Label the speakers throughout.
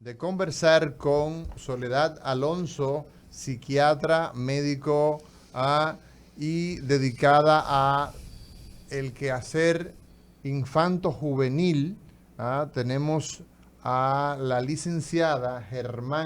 Speaker 1: de conversar con Soledad Alonso, psiquiatra, médico y dedicada a el quehacer infanto-juvenil. Tenemos a la licenciada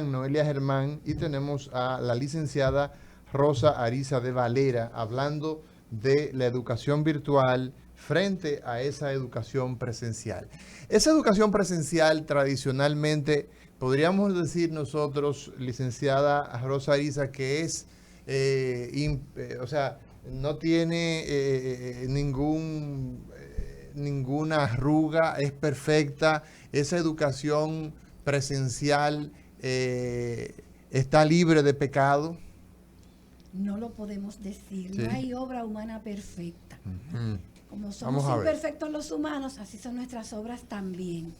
Speaker 1: Noelia Germán, y tenemos a la licenciada Rosa Ariza de Valera hablando de la educación virtual frente a esa educación presencial. Esa educación presencial tradicionalmente, podríamos decir nosotros, licenciada Rosa Ariza, que es, o sea, no tiene ninguna arruga, es perfecta. Esa educación presencial está libre de pecado.
Speaker 2: No lo podemos decir,
Speaker 1: Sí.
Speaker 2: No hay obra humana perfecta. Como somos
Speaker 1: Vamos a ver.
Speaker 2: imperfectos los humanos, así son nuestras obras también.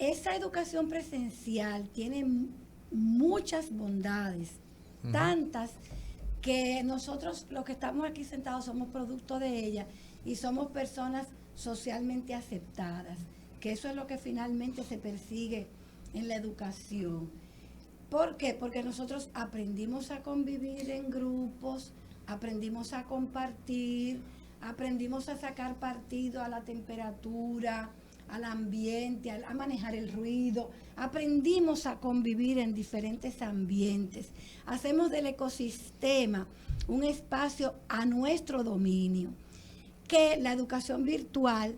Speaker 2: Esa educación presencial tiene muchas bondades, tantas que nosotros los que estamos aquí sentados somos producto de ella y somos personas socialmente aceptadas, que eso es lo que finalmente se persigue en la educación. ¿Por qué? Porque nosotros aprendimos a convivir en grupos, aprendimos a compartir, aprendimos a sacar partido a la temperatura, al ambiente, a manejar el ruido, aprendimos a convivir en diferentes ambientes. Hacemos del ecosistema un espacio a nuestro dominio, que la educación virtual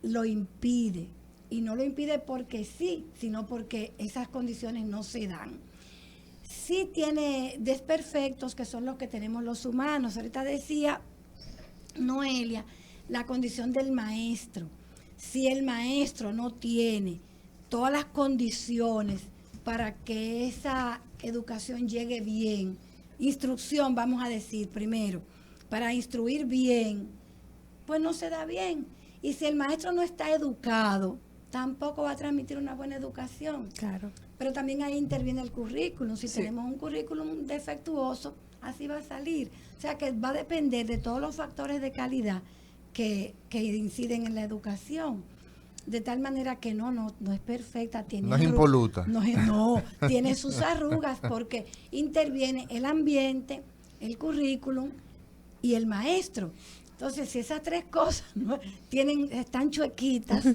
Speaker 2: lo impide. Y no lo impide porque sí, sino porque esas condiciones no se dan. Sí tiene desperfectos que son los que tenemos los humanos. Ahorita decía Noelia, la condición del maestro. Si el maestro no tiene todas las condiciones para que esa educación llegue bien, instrucción, vamos a decir primero, para instruir bien, pues no se da bien. Y si el maestro no está educado, tampoco va a transmitir una buena educación.
Speaker 3: Claro.
Speaker 2: Pero también ahí interviene el currículum. Si
Speaker 3: Sí.
Speaker 2: tenemos un currículum defectuoso, así va a salir. O sea que va a depender de todos los factores de calidad que inciden en la educación. De tal manera que no es perfecta. Tiene
Speaker 1: No es impoluta.
Speaker 2: No, tiene sus arrugas porque interviene el ambiente, el currículum y el maestro. Entonces, si esas tres cosas están chuequitas,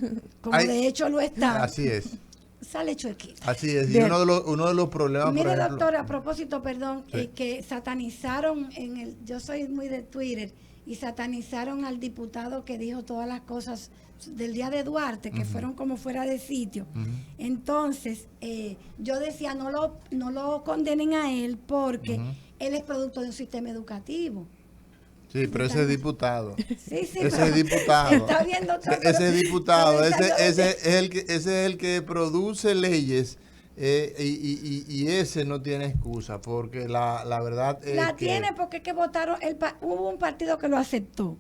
Speaker 2: como de hecho lo están,
Speaker 1: Así es.
Speaker 2: sale chuequita.
Speaker 1: Así es. Y
Speaker 3: Bien.
Speaker 1: uno de los problemas,
Speaker 2: Mire,
Speaker 1: por ejemplo,
Speaker 2: doctora, a propósito, perdón,
Speaker 1: Sí.
Speaker 2: que satanizaron yo soy muy de Twitter, y satanizaron al diputado que dijo todas las cosas del día de Duarte, que fueron como fuera de sitio. Entonces, yo decía, no lo condenen a él porque él es producto de un sistema educativo.
Speaker 1: Sí, pero ese es diputado.
Speaker 2: Sí,
Speaker 1: Ese
Speaker 2: pero
Speaker 1: es diputado.
Speaker 2: está bien, doctor,
Speaker 1: Ese es diputado.
Speaker 2: pero
Speaker 1: Ese es el que produce leyes, y ese no tiene excusa, porque la verdad es
Speaker 2: la
Speaker 1: que
Speaker 2: tiene porque es que votaron, hubo un partido que lo aceptó,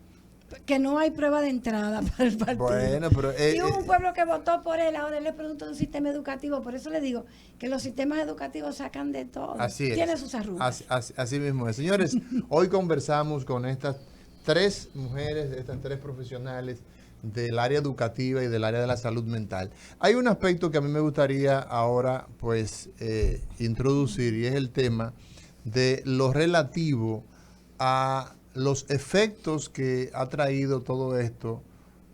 Speaker 2: que no hay prueba de entrada para el partido.
Speaker 1: Bueno, pero
Speaker 2: Y hubo un pueblo que votó por él, ahora él es producto de un sistema educativo. Por eso le digo que los sistemas educativos sacan de todo.
Speaker 1: así es.
Speaker 2: Tiene sus arrugas.
Speaker 1: Así mismo es. Señores, hoy conversamos con estas tres mujeres, estas tres profesionales del área educativa y del área de la salud mental. Hay un aspecto que a mí me gustaría ahora pues introducir, y es el tema de lo relativo a los efectos que ha traído todo esto,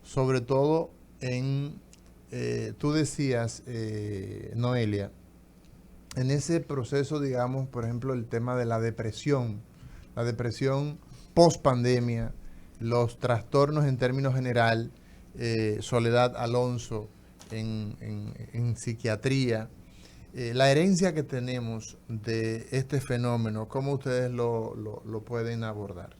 Speaker 1: sobre todo tú decías, Noelia, en ese proceso, digamos, por ejemplo, el tema de la depresión post pandemia, los trastornos en términos general, Soledad Alonso en psiquiatría, la herencia que tenemos de este fenómeno, ¿cómo ustedes lo pueden abordar?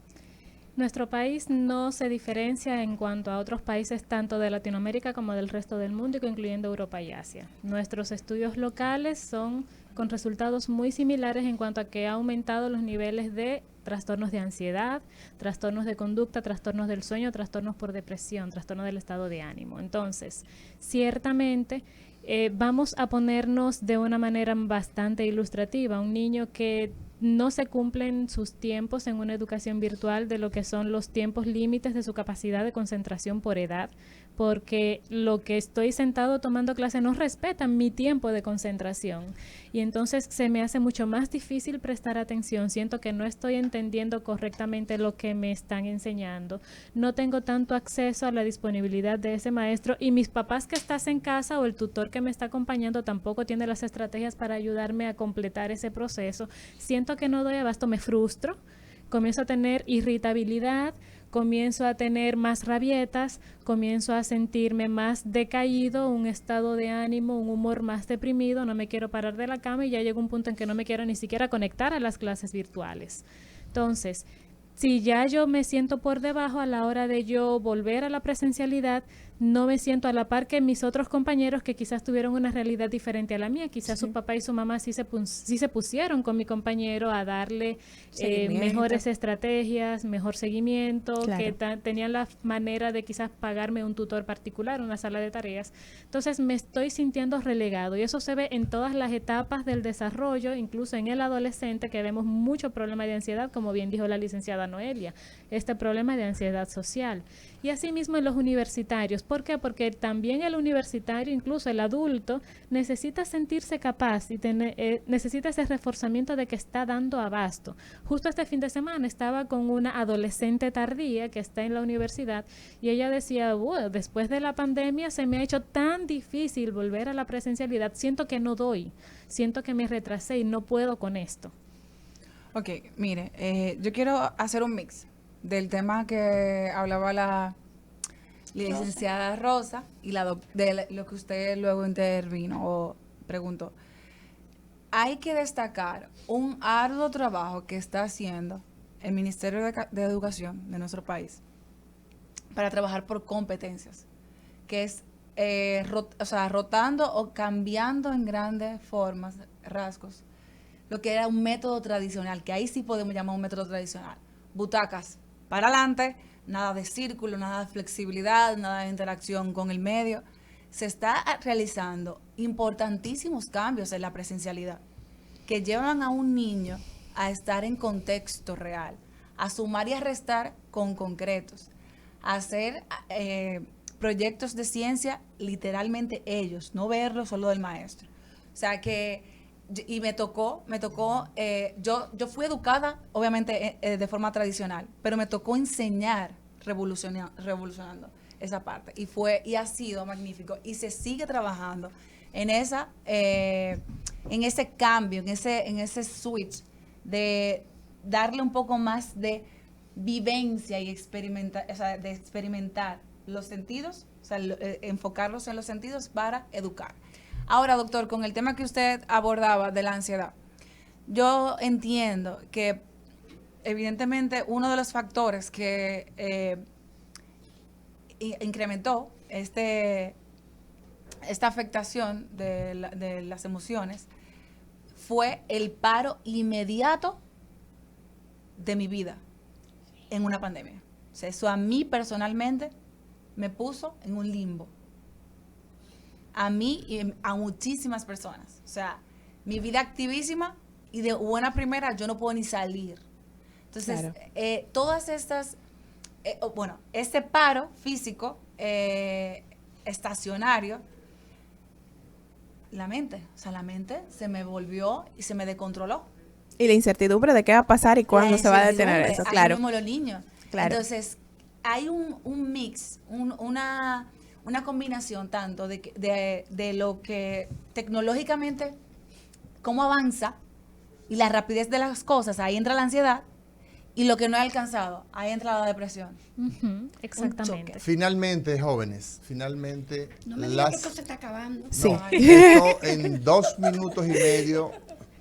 Speaker 4: Nuestro país no se diferencia en cuanto a otros países tanto de Latinoamérica como del resto del mundo, incluyendo Europa y Asia. Nuestros estudios locales son con resultados muy similares en cuanto a que ha aumentado los niveles de trastornos de ansiedad, trastornos de conducta, trastornos del sueño, trastornos por depresión, trastornos del estado de ánimo. Entonces, ciertamente vamos a ponernos de una manera bastante ilustrativa. Un niño que no se cumplen sus tiempos en una educación virtual de lo que son los tiempos límites de su capacidad de concentración por edad, porque lo que estoy sentado tomando clase no respeta mi tiempo de concentración y entonces se me hace mucho más difícil prestar atención. Siento que no estoy entendiendo correctamente lo que me están enseñando, no tengo tanto acceso a la disponibilidad de ese maestro y mis papás que estás en casa o el tutor que me está acompañando tampoco tiene las estrategias para ayudarme a completar ese proceso. Siento que no doy abasto, me frustro, comienzo a tener irritabilidad, comienzo a tener más rabietas, comienzo a sentirme más decaído, un estado de ánimo, un humor más deprimido, no me quiero parar de la cama y ya llega un punto en que no me quiero ni siquiera conectar a las clases virtuales. Entonces, si ya yo me siento por debajo a la hora de yo volver a la presencialidad, no me siento a la par que mis otros compañeros que quizás tuvieron una realidad diferente a la mía. Quizás su papá y su mamá sí se pusieron con mi compañero a darle mejores estrategias, mejor seguimiento, que tenían la manera de quizás pagarme un tutor particular, una sala de tareas. Entonces me estoy sintiendo relegado y eso se ve en todas las etapas del desarrollo, incluso en el adolescente, que vemos mucho problema de ansiedad, como bien dijo la licenciada Noelia, este problema de ansiedad social. Y asimismo en los universitarios. ¿Por qué? Porque también el universitario, incluso el adulto, necesita sentirse capaz y necesita ese reforzamiento de que está dando abasto. Justo este fin de semana estaba con una adolescente tardía que está en la universidad y ella decía, después de la pandemia se me ha hecho tan difícil volver a la presencialidad, siento que no doy, siento que me retrasé y no puedo con esto.
Speaker 3: Ok, mire, yo quiero hacer un mix del tema que hablaba la licenciada Rosa y de lo que usted luego intervino o preguntó. Hay que destacar un arduo trabajo que está haciendo el Ministerio de Educación de nuestro país para trabajar por competencias, que es rotando o cambiando en grandes formas, rasgos, lo que era un método tradicional, que ahí sí podemos llamar un método tradicional. Butacas para adelante, nada de círculo, nada de flexibilidad, nada de interacción con el medio. Se está realizando importantísimos cambios en la presencialidad que llevan a un niño a estar en contexto real, a sumar y a restar con concretos, a hacer proyectos de ciencia literalmente ellos, no verlo solo del maestro. O sea que y me tocó, yo fui educada, obviamente, de forma tradicional, pero me tocó enseñar revolucionando esa parte. Y ha sido magnífico. Y se sigue trabajando en ese cambio, en ese switch de darle un poco más de vivencia y de experimentar los sentidos, enfocarlos en los sentidos para educar. Ahora, doctor, con el tema que usted abordaba de la ansiedad, yo entiendo que evidentemente uno de los factores que incrementó esta afectación de las emociones fue el paro inmediato de mi vida en una pandemia. O sea, eso a mí personalmente me puso en un limbo. A mí y a muchísimas personas. O sea, mi vida activísima y de buena primera yo no puedo ni salir. Entonces, claro. Todas estas, este paro físico estacionario, la mente se me volvió y se me descontroló.
Speaker 5: Y la incertidumbre de qué va a pasar y cuándo se va a detener eso, claro.
Speaker 3: Así mismo los niños. Claro. Entonces, hay un mix, una combinación tanto de lo que tecnológicamente, cómo avanza y la rapidez de las cosas, ahí entra la ansiedad, y lo que no he alcanzado, ahí entra la depresión.
Speaker 4: Exactamente.
Speaker 1: Finalmente, jóvenes,
Speaker 2: no me digas que esto se está acabando.
Speaker 5: Sí.
Speaker 1: No, esto en 2 minutos y medio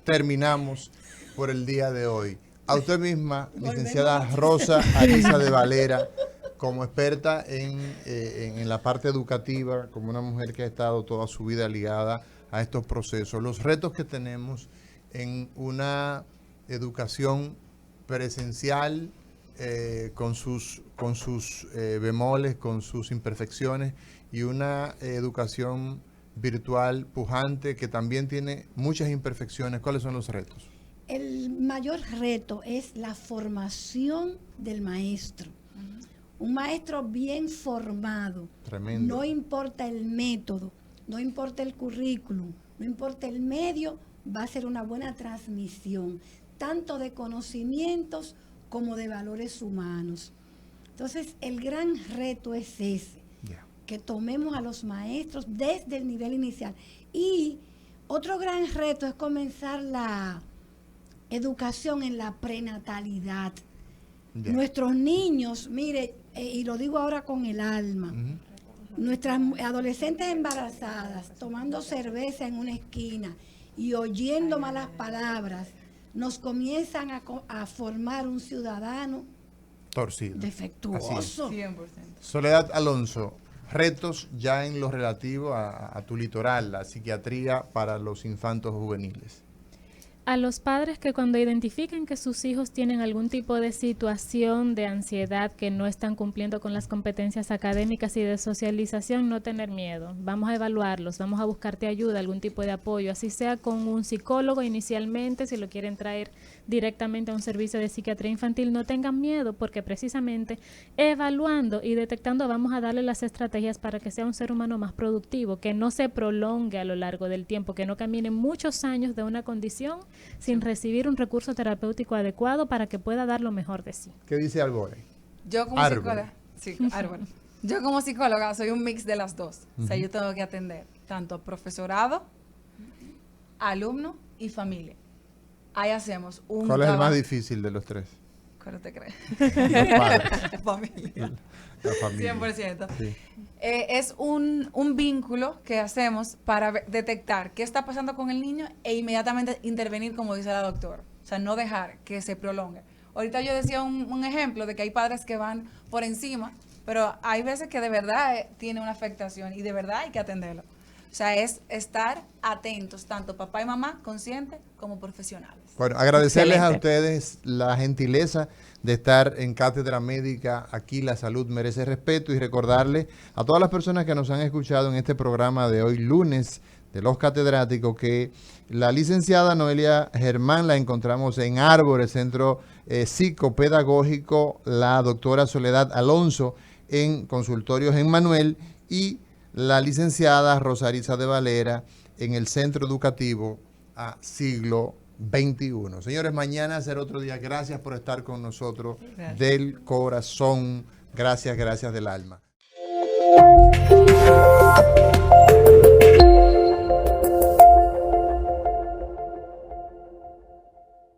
Speaker 1: terminamos por el día de hoy. A usted misma, licenciada Rosa Ariza de Valera, como experta en la parte educativa, como una mujer que ha estado toda su vida ligada a estos procesos, los retos que tenemos en una educación presencial, con sus bemoles, con sus imperfecciones, y una educación virtual pujante que también tiene muchas imperfecciones. ¿Cuáles son los retos?
Speaker 2: el mayor reto es la formación del maestro. Un maestro bien formado,
Speaker 1: Tremendo.
Speaker 2: no importa el método, no importa el currículum, no importa el medio, va a ser una buena transmisión, tanto de conocimientos como de valores humanos. Entonces, el gran reto es ese, que tomemos a los maestros desde el nivel inicial. Y otro gran reto es comenzar la educación en la prenatalidad. Nuestros niños, mire, y lo digo ahora con el alma, nuestras adolescentes embarazadas tomando cerveza en una esquina y oyendo malas palabras, nos comienzan a formar un ciudadano
Speaker 1: Torcido.
Speaker 2: defectuoso.
Speaker 3: 100%.
Speaker 1: Soledad Alonso, retos ya en lo relativo a tu litoral, la psiquiatría para los infantos juveniles.
Speaker 4: A los padres que cuando identifiquen que sus hijos tienen algún tipo de situación de ansiedad, que no están cumpliendo con las competencias académicas y de socialización, no tener miedo. Vamos a evaluarlos, vamos a buscarte ayuda, algún tipo de apoyo, así sea con un psicólogo inicialmente, si lo quieren traer directamente a un servicio de psiquiatría infantil, no tengan miedo, porque precisamente evaluando y detectando vamos a darle las estrategias para que sea un ser humano más productivo, que no se prolongue a lo largo del tiempo, que no camine muchos años de una condición sin recibir un recurso terapéutico adecuado para que pueda dar lo mejor de sí.
Speaker 1: ¿Qué dice Arbore?
Speaker 3: Yo como
Speaker 1: Árbol.
Speaker 3: psicóloga, sí, árbol. Yo como psicóloga soy un mix de las dos. O sea, yo tengo que atender tanto profesorado, alumno y familia. Ahí hacemos un
Speaker 1: ¿Cuál es el más
Speaker 3: trabajo.
Speaker 1: difícil de los tres?
Speaker 3: ¿Cuál te crees?
Speaker 1: Los padres,
Speaker 3: Familia.
Speaker 1: la familia.
Speaker 3: 100%.
Speaker 1: Sí.
Speaker 3: Es un vínculo que hacemos para detectar qué está pasando con el niño e inmediatamente intervenir, como dice la doctora. O sea, no dejar que se prolongue. Ahorita yo decía un ejemplo de que hay padres que van por encima, pero hay veces que de verdad tiene una afectación y de verdad hay que atenderlo. O sea, es estar atentos, tanto papá y mamá, conscientes, como profesionales.
Speaker 1: Bueno, agradecerles a
Speaker 5: Excelente.
Speaker 1: ustedes la gentileza de estar en Cátedra Médica. Aquí la salud merece respeto, y recordarle a todas las personas que nos han escuchado en este programa de hoy, lunes, de los catedráticos, que la licenciada Noelia Germán la encontramos en Árbol, Centro Psicopedagógico, la doctora Soledad Alonso en Consultorios en Manuel, y la licenciada Rosarisa de Valera en el Centro Educativo a Siglo XXI. Señores, mañana será otro día. Gracias por estar con nosotros.
Speaker 3: Gracias.
Speaker 1: Del corazón. Gracias, gracias del alma.